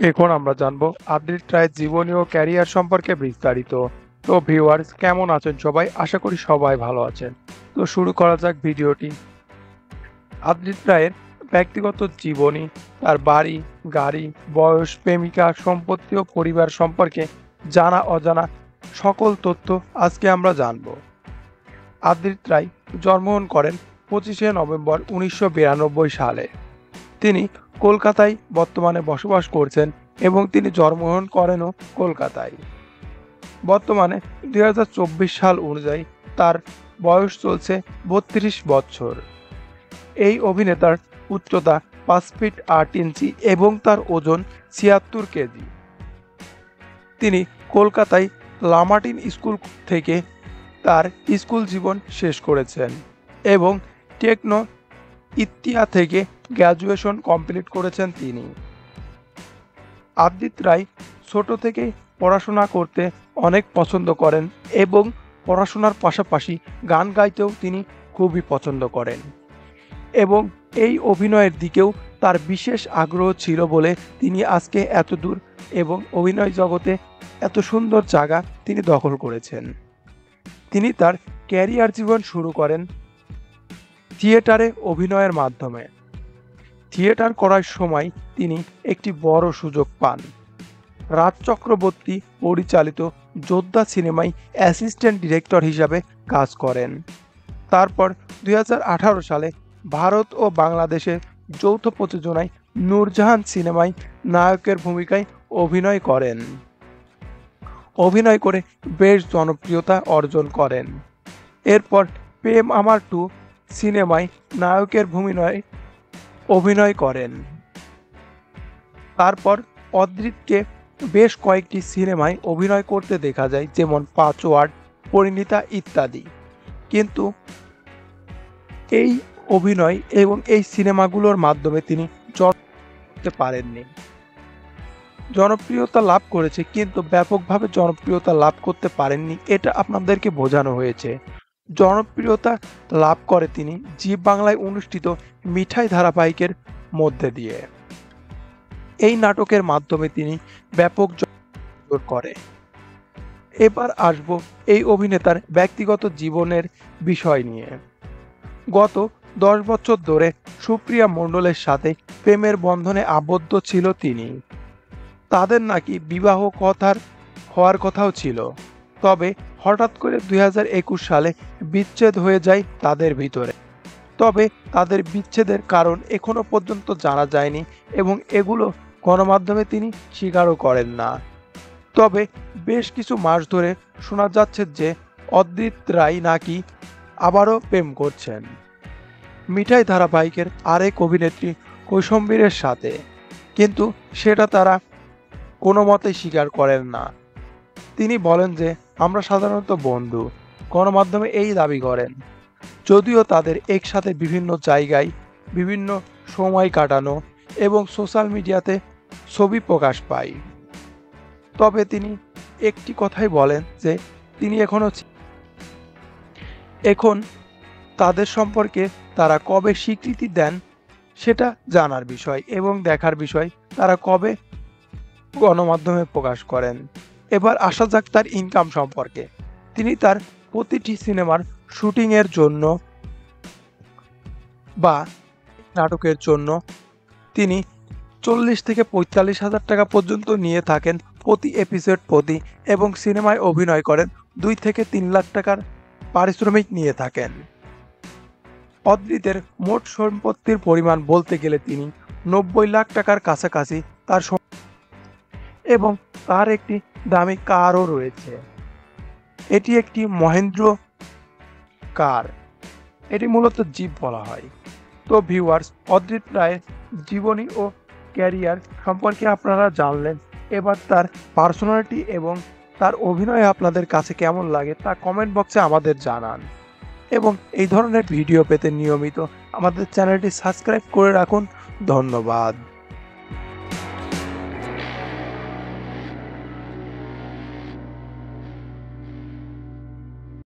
এখন আমরা জানবো আদিল রায়ের জীবনী ও ক্যারিয়ার সম্পর্কে বিস্তারিত। তো ভিউয়ার্স, কেমন আছেন সবাই? আশা করি সবাই ভালো আছেন। তো শুরু করা যাক ভিডিওটি। আদিল রায়ের ব্যক্তিগত জীবনী, তার বাড়ি, গাড়ি, বয়স, প্রেমিকা, সম্পত্তি ও পরিবার সম্পর্কে জানা অজানা সকল তথ্য আজকে আমরা জানব। আদিল রায় জন্মগ্রহণ করেন 25শে নভেম্বর 1992 সালে। তিনি কলকাতায় বর্তমানে বসবাস করছেন এবং তিনি জন্মগ্রহণ করেনও কলকাতায়। বর্তমানে 2024 সাল অনুযায়ী তার বয়স চলছে 32 বছর। এই অভিনেতার উচ্চতা 5 ফিট 8 ইঞ্চি এবং তার ওজন 76 কেজি। তিনি কলকাতায় লামার্টিন স্কুল থেকে তার স্কুল জীবন শেষ করেছেন এবং টেকনো ইতিয়া থেকে গ্র্যাজুয়েশন কমপ্লিট করেছেন তিনি। আদিল রায় ছোট থেকেই পড়াশোনা করতে অনেক পছন্দ করেন এবং পড়াশোনার পাশাপাশি গান গাইতেও তিনি খুবই পছন্দ করেন এবং এই অভিনয়ের দিকেও তার বিশেষ আগ্রহ ছিল বলে তিনি আজকে এত দূর এবং অভিনয় জগতে এত সুন্দর জায়গা তিনি দখল করেছেন। তিনি তার ক্যারিয়ার জীবন শুরু করেন থিয়েটারে অভিনয়ের মাধ্যমে। থিয়েটার করার সময় তিনি একটি বড় সুযোগ পান। রাজ চক্রবর্তী পরিচালিত যোদ্ধা সিনেমায় অ্যাসিস্ট্যান্ট ডিরেক্টর হিসাবে কাজ করেন। তারপর 2018 সালে ভারত ও বাংলাদেশের যৌথ প্রযোজনায় নূরজাহান সিনেমায় নায়কের ভূমিকায় অভিনয় করেন। অভিনয় করে বেশ জনপ্রিয়তা অর্জন করেন। এরপর প্রেম আমার 2 সিনেমায় নায়কের ভূমিকায় অভিনয় করেন। তারপর অদ্রিতকে বেশ কয়েকটি সিনেমায় অভিনয় করতে দেখা যায়, যেমন পাঁচওয়ার্ড, পরিণীতা ইত্যাদি। কিন্তু এই অভিনয় এবং এই সিনেমাগুলোর মাধ্যমে তিনি করতে পারেননি। জনপ্রিয়তা লাভ করেছে কিন্তু ব্যাপকভাবে জনপ্রিয়তা লাভ করতে পারেননি, এটা আপনাদেরকে বোঝানো হয়েছে। জনপ্রিয়তা লাভ করে তিনি জি বাংলায় অনুষ্ঠিত মিঠাই ধারাবাহিকের মধ্যে দিয়ে। এই নাটকের মাধ্যমে তিনি ব্যাপক জনপ্রিয়তা করে। এবার আসব এই অভিনেতার ব্যক্তিগত জীবনের বিষয় নিয়ে। গত 10 বছর ধরে সুপ্রিয়া মণ্ডলের সাথে প্রেমের বন্ধনে আবদ্ধ ছিল তিনি। তাদের নাকি বিবাহ হওয়ার কথাও ছিল, তবে হঠাৎ করে 2021 সালে বিচ্ছেদ হয়ে যায় তাদের ভিতরে। তবে তাদের বিচ্ছেদের কারণ এখনো পর্যন্ত জানা যায়নি এবং এগুলো গণমাধ্যমে তিনি স্বীকারও করেন না। তবে বেশ কিছু মাস ধরে শোনা যাচ্ছে যে অদ্রিত রায় নাকি আবারও প্রেম করছেন মিঠাই ধারাবাহিকের আরেক অভিনেত্রী কৈশম্বীরের সাথে, কিন্তু সেটা তারা কোনো মতেই স্বীকার করেন না। তিনি বলেন যে আমরা সাধারণত বন্ধু, গণমাধ্যমে এই দাবি করেন। যদিও তাদের একসাথে বিভিন্ন জায়গায় বিভিন্ন সময় কাটানো এবং সোশ্যাল মিডিয়াতে ছবি প্রকাশ পায়, তবে তিনি একটি কথাই বলেন যে তিনি এখন তাদের সম্পর্কে তারা কবে স্বীকৃতি দেন সেটা জানার বিষয় এবং দেখার বিষয়, তারা কবে গণমাধ্যমে প্রকাশ করেন। এবার আসা যাক তার ইনকাম সম্পর্কে। তিনি তার প্রতিটি সিনেমার শুটিংয়ের জন্য বা নাটকের জন্য তিনি 40 থেকে 45 হাজার টাকা পর্যন্ত নিয়ে থাকেন প্রতি এপিসোড প্রতি, এবং সিনেমায় অভিনয় করেন 2 থেকে 3 লাখ টাকার পারিশ্রমিক নিয়ে থাকেন। অদ্রিতের মোট সম্পত্তির পরিমাণ বলতে গেলে তিনি 90 লাখ টাকার কাছাকাছি তার এবং তার একটি দামি কারও রয়েছে। এটি একটি মহেন্দ্র কার, এটি মূলত জিপ বলা হয়। তো ভিউয়ার্স, অদ্রিত রায়ের জীবনী ও ক্যারিয়ার সম্পর্কে আপনারা জানলেন। এবার তার পার্সোনালিটি এবং তার অভিনয় আপনাদের কাছে কেমন লাগে তা কমেন্ট বক্সে আমাদের জানান, এবং এই ধরনের ভিডিও পেতে নিয়মিত আমাদের চ্যানেলটি সাবস্ক্রাইব করে রাখুন। ধন্যবাদ।